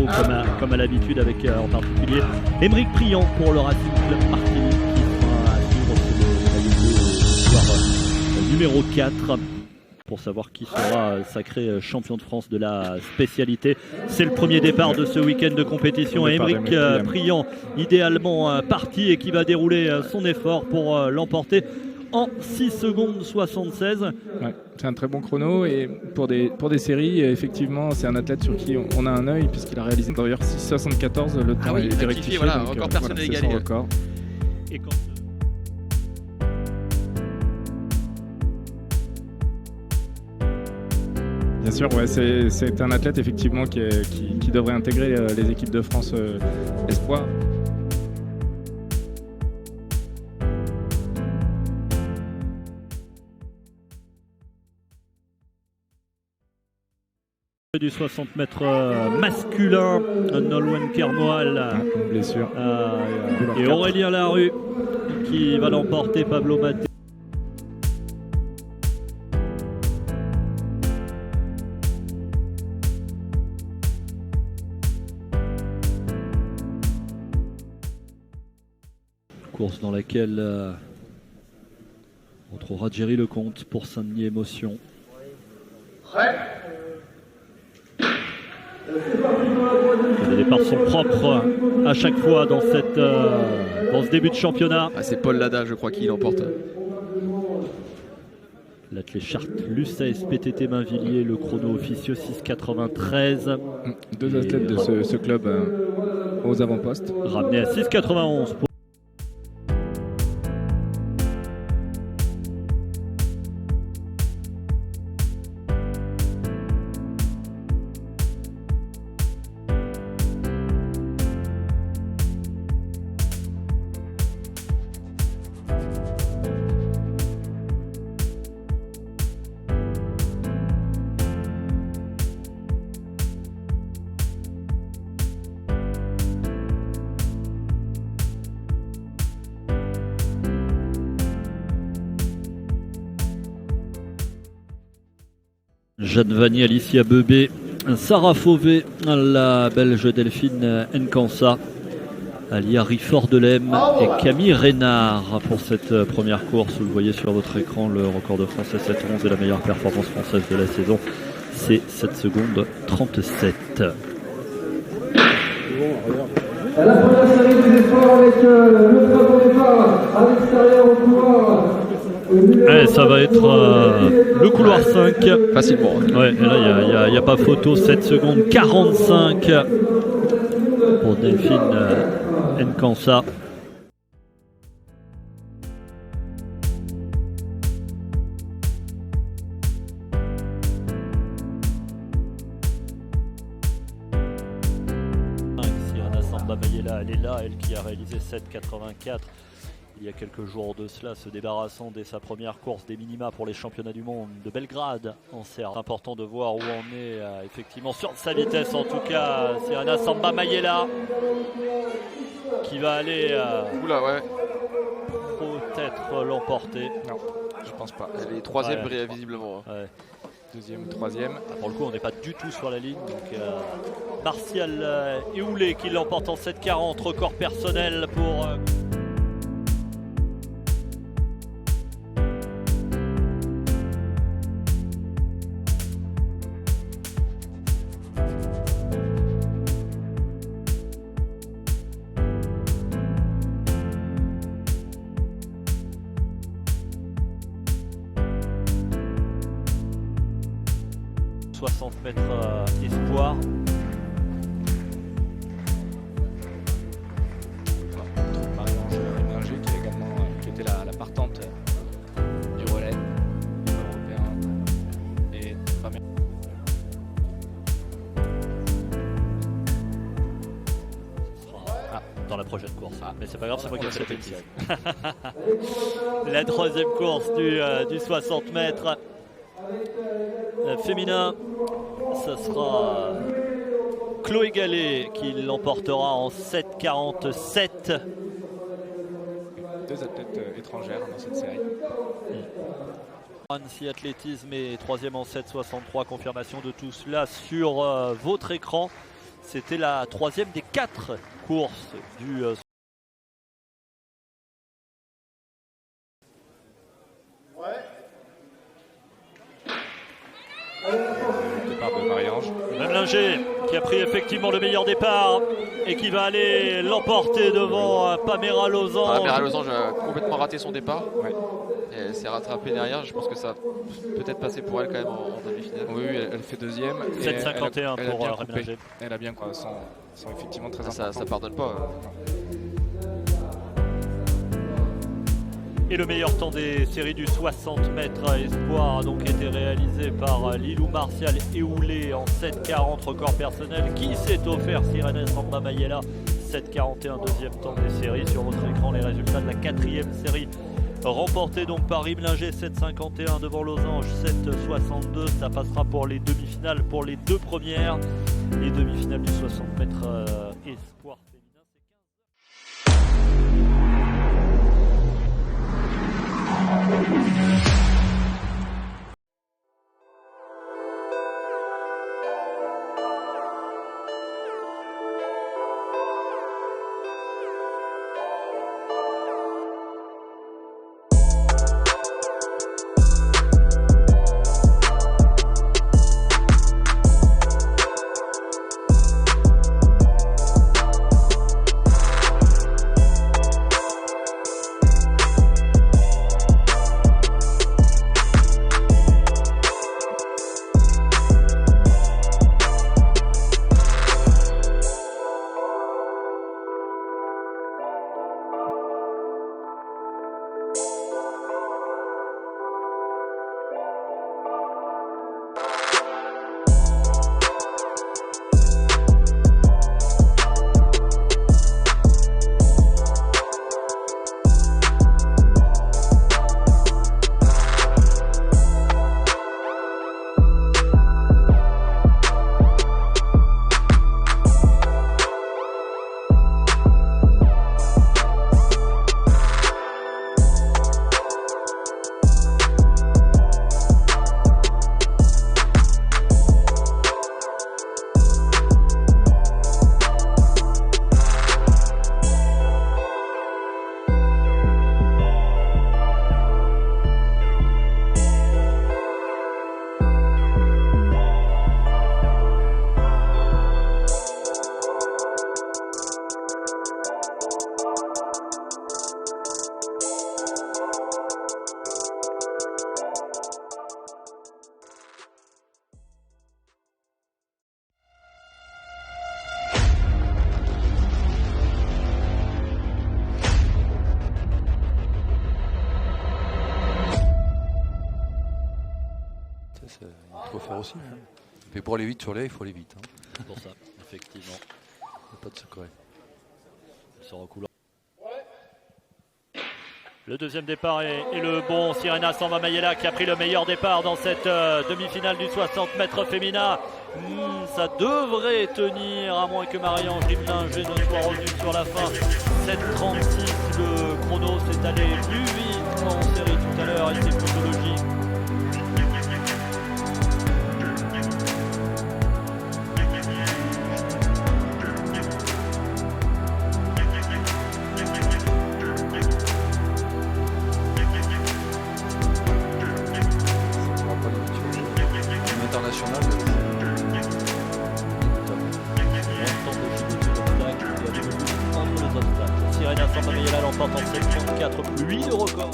infos comme à l'habitude avec en particulier Aymeric Priant pour le Racing Club Martinique qui sera à suivre sur le soir numéro 4 pour savoir qui sera sacré champion de France de la spécialité. C'est le premier départ de ce week-end de compétition. Aymeric Priant idéalement parti et qui va dérouler son effort pour l'emporter en 6 secondes 76. Ouais, c'est un très bon chrono et pour des séries, effectivement, c'est un athlète sur qui on a un œil puisqu'il a réalisé d'ailleurs 6,74 le temps est rectifié. Voilà, donc, encore personne n'a égalé. Et quand... Bien sûr, ouais, c'est un athlète effectivement qui devrait intégrer les équipes de France Espoir. Du 60 mètres masculin, Nolwenn Kermoal blessure. Et Aurélien Larue qui va l'emporter. Pablo Maté. Course dans laquelle on trouvera Jerry Lecomte pour Saint-Denis Émotion. Les départs sont propres à chaque fois dans ce début de championnat. C'est Paul Lada, je crois, qui l'emporte. L'athlète Chartres-Lussay, PTT Mainvilliers, le chrono officieux 6,93. Deux athlètes de ce club aux avant-postes. Ramené à 6,91 pour... Jeanne Vanier, Alicia Bebé, Sarah Fauvet, la belge Delphine Nkansa, Alia Rifford-Delem et Camille Reynard pour cette première course. Vous le voyez sur votre écran, le record de France est 7,11 et la meilleure performance française de la saison, c'est 7 secondes 37. Et la première série des espoirs avec le très bon départ à l'extérieur au couloir. Ça va être le couloir 5 facilement. Ouais, et là il n'y a pas photo. 7 secondes 45 pour Delphine Nkansa. Sirana Samba Mayela, elle est là, elle qui a réalisé 7,84 il y a quelques jours de cela, se débarrassant dès sa première course des minima pour les championnats du monde de Belgrade en Serbie. Important de voir où on est effectivement sur sa vitesse, en tout cas Sirana Samba Mayela qui va aller peut-être l'emporter. Non, je pense pas. Elle est troisième visiblement. Ouais. Deuxième, troisième. Pour le coup, on n'est pas du tout sur la ligne. Donc, Martial Eoulé qui l'emporte en 7,40, record personnel pour... 60 mètres espoir. Marie-Ange Ringer qui était la partante du relais européen et première. Dans la prochaine course. Mais c'est pas grave, c'est moi qui ai fait la bêtise. La troisième course du 60 mètres. Féminin, ça sera Chloé Gallet qui l'emportera en 7,47. Deux athlètes étrangères dans cette série. Annecy Athlétisme et troisième en 7,63. Confirmation de tout cela sur votre écran. C'était la 3e des 4 courses du départ de Marie-Ange. Memlinger qui a pris effectivement le meilleur départ et qui va aller l'emporter devant Pamela Losange. Pamela Losange a complètement raté son départ. Ouais. Et elle s'est rattrapée derrière. Je pense que ça a peut-être passé pour elle quand même en demi-finale. Oui, elle fait 2e. 7,51 pour Memlinger. Elle a bien quoi, sont effectivement très importants. Ça pardonne pas. Et le meilleur temps des séries du 60 mètres espoir a donc été réalisé par Lilou Martial Eoulé en 7,40 record personnel. Qui s'est offert Sirena Samba Mayela 7,41 deuxième temps des séries. Sur votre écran les résultats de la 4e série remportée donc par Memlinger 7,51 devant Losange 7,62. Ça passera pour les demi-finales pour les 2 premières. Les demi-finales du 60 mètres espoir. Il faut faire aussi. Hein. Mais pour aller vite sur l'air, il faut aller vite. Hein. C'est pour ça, effectivement. Il n'y a pas de secret. Ça recoule. Le deuxième départ est le bon. Sirena Samba Mayela qui a pris le meilleur départ dans cette demi-finale du 60 mètres féminin. Ça devrait tenir, à moins que Marie-Ange Memlinger ne soit revenue sur la fin. 7,36, le chrono s'est allé plus vite en série tout à l'heure et c'est plutôt logique. Sirena Samba Mayela l'emporte en 7,34 plus 8 de record.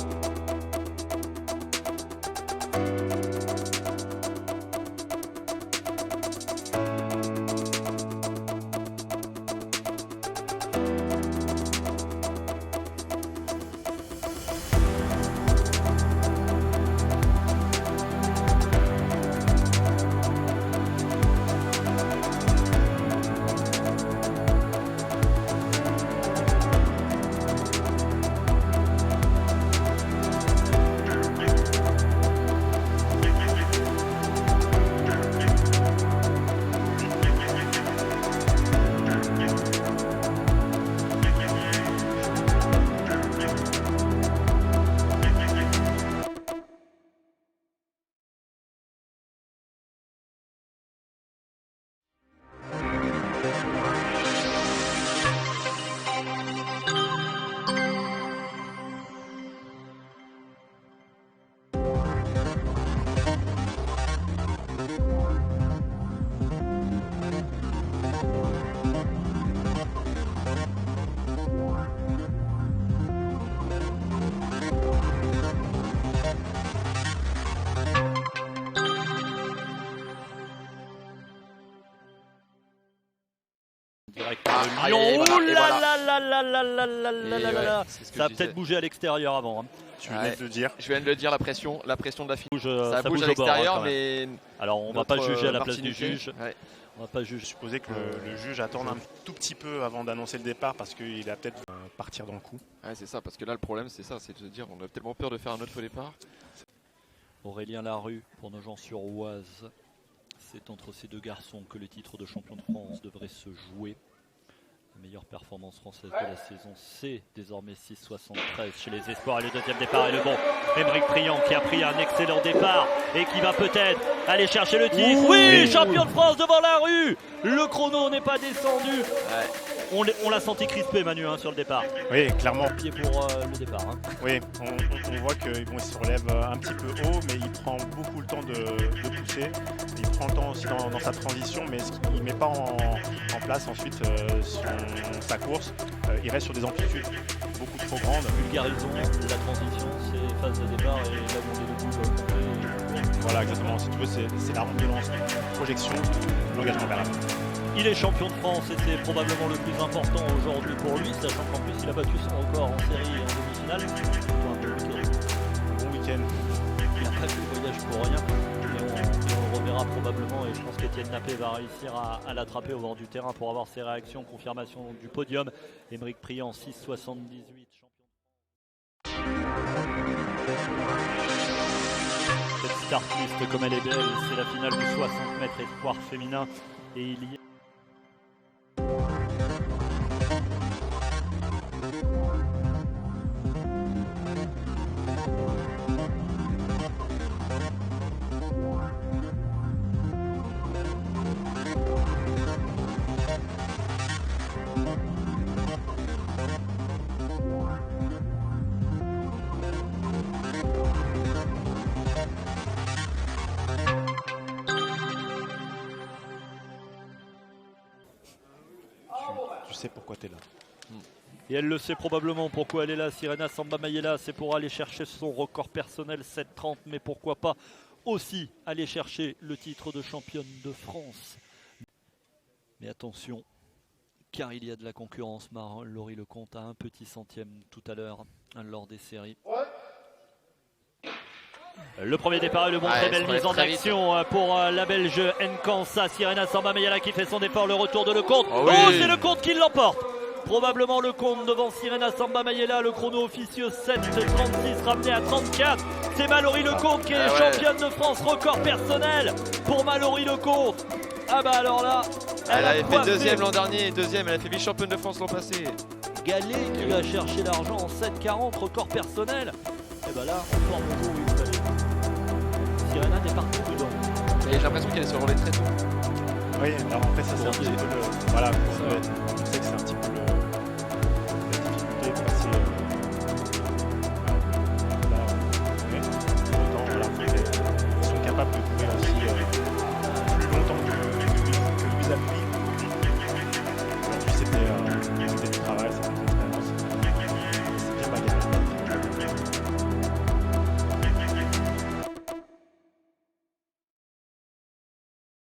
Aïe, aïe, Ouh voilà, et là voilà. là là là là là là Et là ouais, là. c'est ce que Ça a je peut-être disais. bougé à l'extérieur avant. Hein. Tu venais de le dire. Je viens de le dire, la pression de la fille. Bouge, Ça bouge à au bord, hein, l'extérieur, quand même. mais. Alors on va pas notre, juger à la place du Martiniquais, juge. ouais. On va pas juger. Je supposais que le juge attende un tout petit peu avant d'annoncer le départ parce qu'il a peut-être partir dans le coup. Ouais, c'est ça, parce que là le problème c'est ça, c'est de se dire on a tellement peur de faire un autre faux départ. Aurélien Larue pour nos gens sur Oise. C'est entre ces deux garçons que le titre de champion de France devrait se jouer. La meilleure performance française de la saison, c'est désormais 6,73 chez les espoirs. Et le deuxième départ est le bon. Aymeric Priant qui a pris un excellent départ et qui va peut-être aller chercher le titre. Oui, champion de France devant Larue. Le chrono n'est pas descendu. Ouais. On l'a senti crispé, Manu, hein, sur le départ. Oui, clairement. Pied pour le départ. Hein. Oui, on voit qu'il il se relève un petit peu haut, mais il prend beaucoup le temps de pousser. Il prend le temps aussi dans sa transition, mais il ne met pas en place ensuite sa course. Il reste sur des amplitudes beaucoup trop grandes. Vulgarisons la transition, c'est phase de départ et la montée de bout. Voilà, exactement. Si tu veux, c'est la rampe de lance, projection, l'engagement vers la fin. Il est champion de France et c'est probablement le plus important aujourd'hui pour lui, sachant qu'en plus il a battu son record en série et en demi-finale. Bon week-end. Il n'a pas fait le voyage pour rien. Et on le reverra probablement et je pense qu'Étienne Nappé va réussir à l'attraper au bord du terrain pour avoir ses réactions, confirmation du podium. Aymeric Priant 6,78 champion. Cette start list comme elle est belle, c'est la finale du 60 mètres espoir féminin et il y a Tu sais pourquoi tu es là. Et elle le sait probablement pourquoi elle est là. Sirena Samba Mayela, c'est pour aller chercher son record personnel 7,30, mais pourquoi pas aussi aller chercher le titre de championne de France. Mais attention, car il y a de la concurrence. Laurie Lecomte a un petit centième tout à l'heure lors des séries. Le premier départ et le bon, très belle mise en action pour la Belge Nkansa. Sirena Samba Mayela qui fait son départ, le retour de Lecomte. Oh, oui. Oh, c'est Lecomte qui l'emporte. Probablement Lecomte devant Sirena Samba Mayela, le chrono officieux 7,36 ramené à 34. C'est Mallory Lecomte qui est championne de France, record personnel pour Mallory Lecomte. Ah bah alors là, Elle avait fait deuxième l'an dernier, elle a fait vice-championne de France l'an passé. Gallet qui va chercher l'argent en 7,40, record personnel. Et bah là, on forme au jour où il fallait. Sirena n'est partie dedans. Et j'ai l'impression qu'elle est sur le relais très tôt. Oui, alors en fait, ça c'est un petit peu le. Voilà, c'est